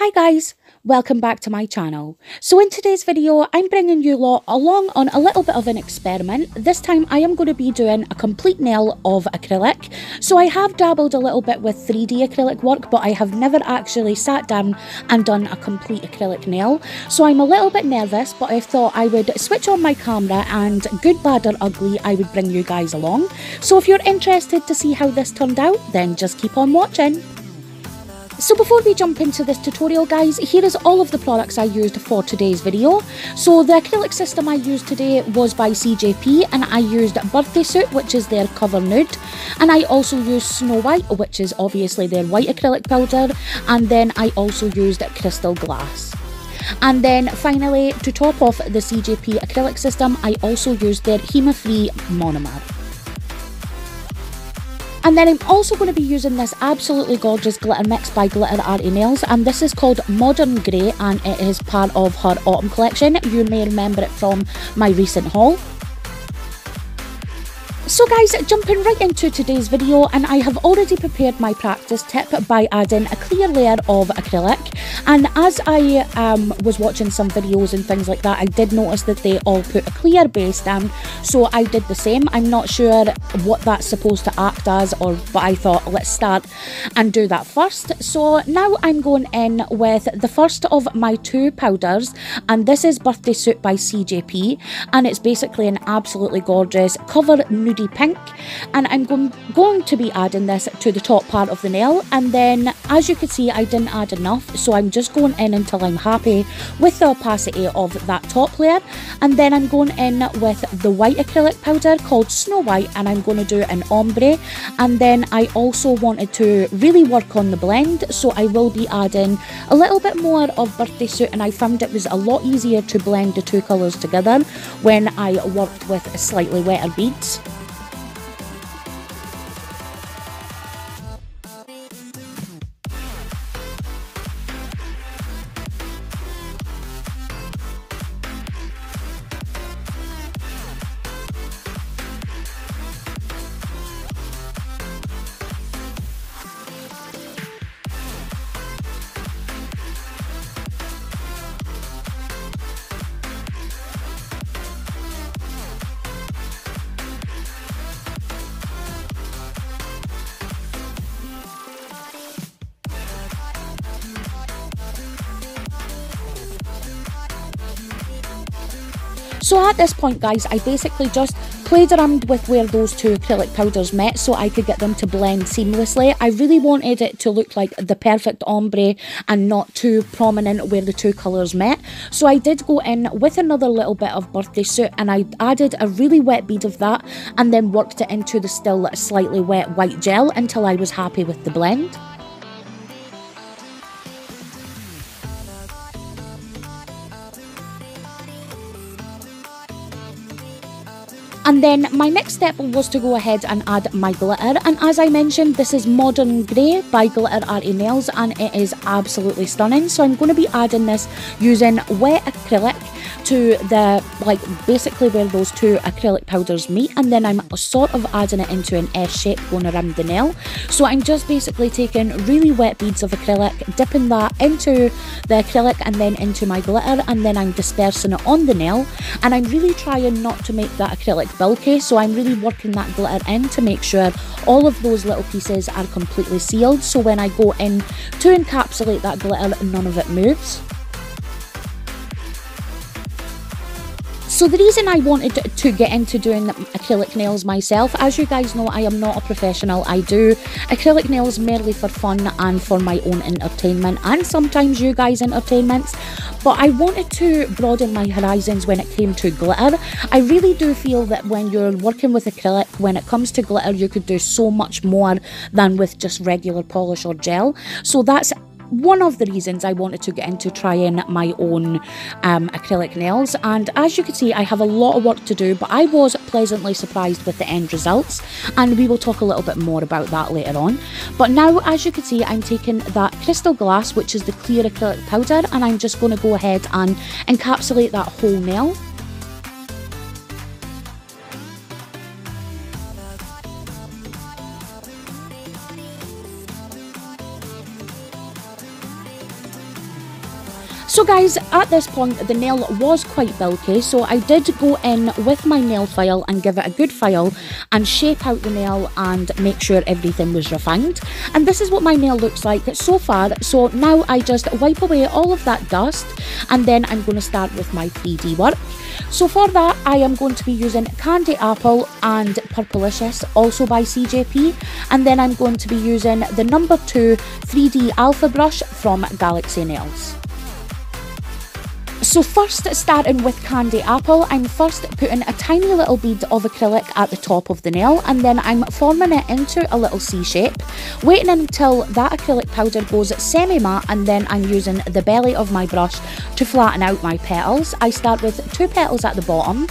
Hi guys, welcome back to my channel. So in today's video, I'm bringing you lot along on a little bit of an experiment. This time I am going to be doing a complete nail of acrylic. So I have dabbled a little bit with 3D acrylic work, but I have never actually sat down and done a complete acrylic nail. So I'm a little bit nervous, but I thought I would switch on my camera and good, bad or ugly, I would bring you guys along. So if you're interested to see how this turned out, then just keep on watching. So before we jump into this tutorial guys, here is all of the products I used for today's video. So the acrylic system I used today was by Cjp, and I used Birthday Suit, which is their cover nude, and I also used Snow White, which is obviously their white acrylic powder, and then I also used Crystal Glass. And then finally, to top off the Cjp acrylic system, I also used their HEMA-free monomer. And then I'm also going to be using this absolutely gorgeous glitter mix by Glitter Arty Nails, and this is called Modern Grey, and it is part of her autumn collection. You may remember it from my recent haul. So guys, jumping right into today's video, and I have already prepared my practice tip by adding a clear layer of acrylic. And as I was watching some videos and things like that, I did notice that they all put a clear base down, so I did the same. I'm not sure what that's supposed to act as, but I thought let's start and do that first. So now I'm going in with the first of my two powders, and this is Birthday Suit by Cjp, and it's basically an absolutely gorgeous cover nudie pink, and I'm going to be adding this to the top part of the nail. And then as you can see, I didn't add enough, so I'm just going in until I'm happy with the opacity of that top layer. And then I'm going in with the white acrylic powder called Snow White, and I'm going to do an ombre. And then I also wanted to really work on the blend, so I will be adding a little bit more of Birthday Suit, and I found it was a lot easier to blend the two colours together when I worked with slightly wetter beads. So at this point guys, I basically just played around with where those two acrylic powders met so I could get them to blend seamlessly. I really wanted it to look like the perfect ombre and not too prominent where the two colours met. So I did go in with another little bit of Birthday Suit, and I added a really wet bead of that and then worked it into the still slightly wet white gel until I was happy with the blend. And then my next step was to go ahead and add my glitter, and as I mentioned, this is Modern Grey by Glitter Arty Nails, and it is absolutely stunning. So I'm going to be adding this using wet acrylic to the, basically where those two acrylic powders meet, and then I'm sort of adding it into an S shape going around the nail. So I'm just basically taking really wet beads of acrylic, dipping that into the acrylic and then into my glitter, and then I'm dispersing it on the nail. And I'm really trying not to make that acrylic bulky, so I'm really working that glitter in to make sure all of those little pieces are completely sealed, so when I go in to encapsulate that glitter, none of it moves. So the reason I wanted to get into doing acrylic nails myself, as you guys know, I am not a professional. I do acrylic nails merely for fun and for my own entertainment, and sometimes you guys' entertainments. But I wanted to broaden my horizons when it came to glitter. I really do feel that when you're working with acrylic, when it comes to glitter, you could do so much more than with just regular polish or gel. So that's one of the reasons I wanted to get into trying my own acrylic nails. And as you can see, I have a lot of work to do, but I was pleasantly surprised with the end results, and we will talk a little bit more about that later on. But now, as you can see, I'm taking that Crystal Glass, which is the clear acrylic powder, and I'm just going to go ahead and encapsulate that whole nail. So guys, at this point the nail was quite bulky, so I did go in with my nail file and give it a good file and shape out the nail and make sure everything was refined. And this is what my nail looks like so far. So now I just wipe away all of that dust, and then I'm going to start with my 3D work. So for that I am going to be using Candy Apple and Purplicious, also by CJP, and then I'm going to be using the number 2 3D Alpha brush from Galaxy Nails. So first, starting with Candy Apple, I'm first putting a tiny little bead of acrylic at the top of the nail, and then I'm forming it into a little C shape, waiting until that acrylic powder goes semi-matte, and then I'm using the belly of my brush to flatten out my petals. I start with 2 petals at the bottom,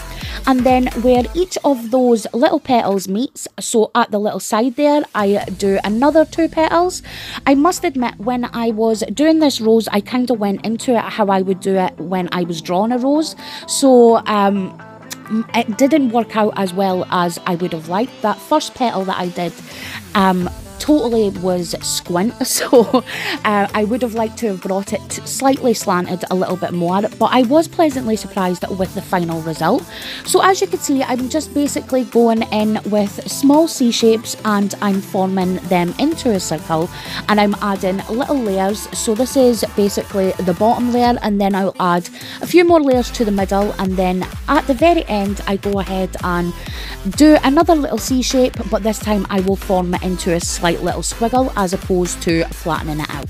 and then where each of those little petals meets, so at the little side there, I do another 2 petals. I must admit, when I was doing this rose, I kind of went into it how I would do it when I was drawing a rose, so it didn't work out as well as I would have liked. That first petal that I did totally was squint, so I would have liked to have brought it slightly slanted a little bit more, but I was pleasantly surprised with the final result. So as you can see, I'm just basically going in with small C shapes and I'm forming them into a circle, and I'm adding little layers. So this is basically the bottom layer, and then I'll add a few more layers to the middle, and then at the very end I go ahead and do another little C shape, but this time I will form it into a slight little squiggle as opposed to flattening it out.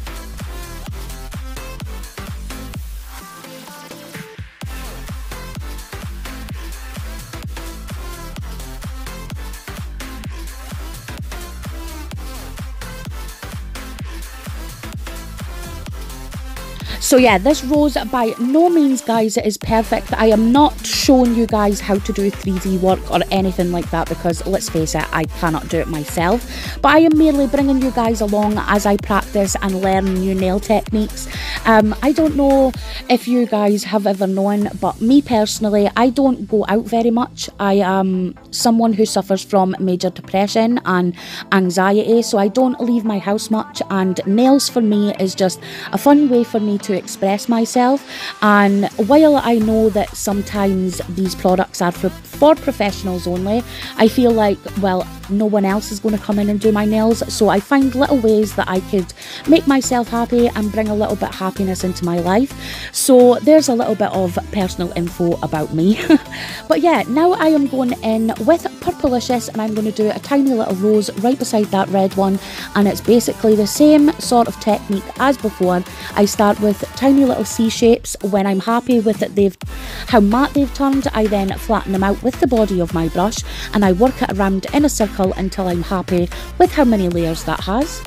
So yeah, this rose by no means, guys, is perfect. I am not showing you guys how to do 3D work or anything like that, because let's face it, I cannot do it myself. But I am merely bringing you guys along as I practice and learn new nail techniques. I don't know if you guys have ever known, but me personally, I don't go out very much. I am someone who suffers from major depression and anxiety, so I don't leave my house much, and nails for me is just a fun way for me to express myself. And while I know that sometimes these products are for professionals only, I feel like, well, no one else is going to come in and do my nails, so I find little ways that I could make myself happy and bring a little bit of happiness into my life. So there's a little bit of personal info about me. But yeah, now I am going in with Purplicious, and I'm going to do a tiny little rose right beside that red one, and it's basically the same sort of technique as before. I start with tiny little C shapes. When I'm happy with it, how matte they've turned, I then flatten them out with the body of my brush, and I work it around in a circle until I'm happy with how many layers that has.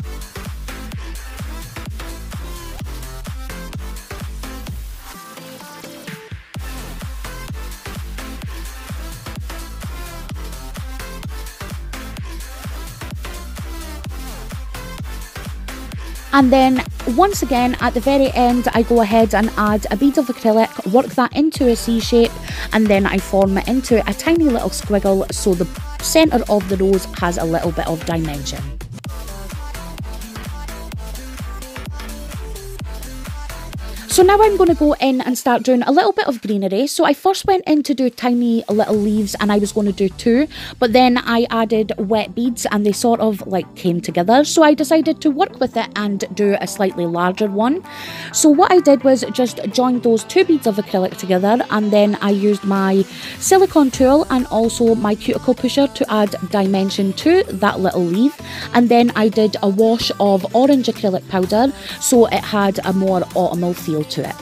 And then once again at the very end, I go ahead and add a bead of acrylic, work that into a C shape, and then I form it into a tiny little squiggle so the centre of the rose has a little bit of dimension. So now I'm going to go in and start doing a little bit of greenery. So I first went in to do tiny little leaves, and I was going to do 2, but then I added wet beads and they sort of like came together. So I decided to work with it and do a slightly larger one. So what I did was just join those 2 beads of acrylic together, and then I used my silicone tool and also my cuticle pusher to add dimension to that little leaf. And then I did a wash of orange acrylic powder so it had a more autumnal feel to it.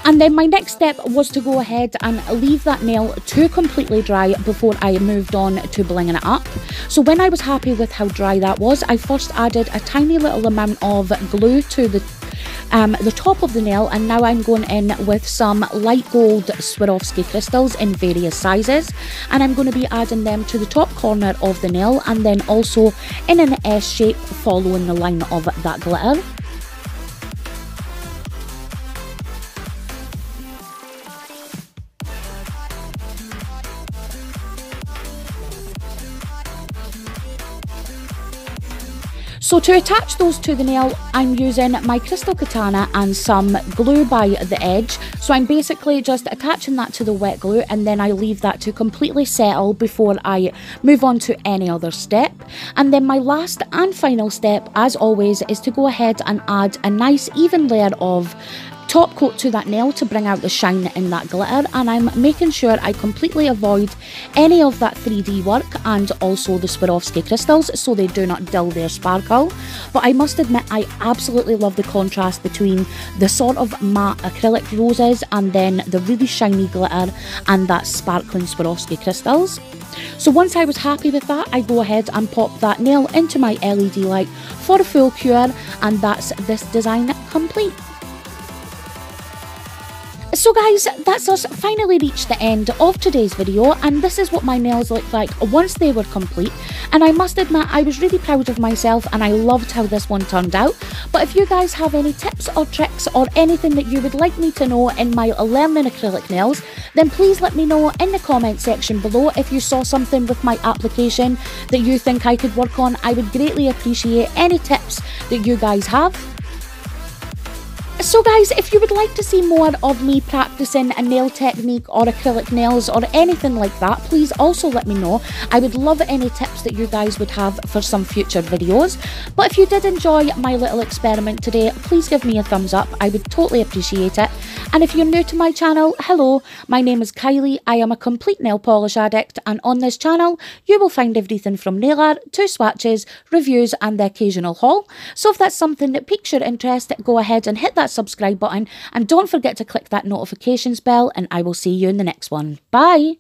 And then my next step was to go ahead and leave that nail to completely dry before I moved on to blinging it up. So when I was happy with how dry that was, I first added a tiny little amount of glue to the top of the nail, and now I'm going in with some light gold Swarovski crystals in various sizes, and I'm going to be adding them to the top corner of the nail, and then also in an S shape following the line of that glitter. So to attach those to the nail, I'm using my crystal katana and some glue by the edge. So I'm basically just attaching that to the wet glue, and then I leave that to completely settle before I move on to any other step. And then my last and final step, as always, is to go ahead and add a nice even layer of top coat to that nail to bring out the shine in that glitter, and I'm making sure I completely avoid any of that 3D work and also the Swarovski crystals so they do not dull their sparkle. But I must admit, I absolutely love the contrast between the sort of matte acrylic roses and then the really shiny glitter and that sparkling Swarovski crystals. So once I was happy with that, I go ahead and pop that nail into my LED light for a full cure, and that's this design complete. So guys, that's us finally reached the end of today's video, and this is what my nails looked like once they were complete. And I must admit, I was really proud of myself and I loved how this one turned out. But if you guys have any tips or tricks or anything that you would like me to know in my learning acrylic nails, then please let me know in the comment section below. If you saw something with my application that you think I could work on, I would greatly appreciate any tips that you guys have. So guys, if you would like to see more of me practicing a nail technique or acrylic nails or anything like that, please also let me know. I would love any tips that you guys would have for some future videos. But if you did enjoy my little experiment today, please give me a thumbs up. I would totally appreciate it. And if you're new to my channel, hello, my name is Kylie. I am a complete nail polish addict, and on this channel you will find everything from nail art to swatches, reviews and the occasional haul. So if that's something that piques your interest, go ahead and hit that subscribe button, and don't forget to click that notifications bell, and I will see you in the next one. Bye!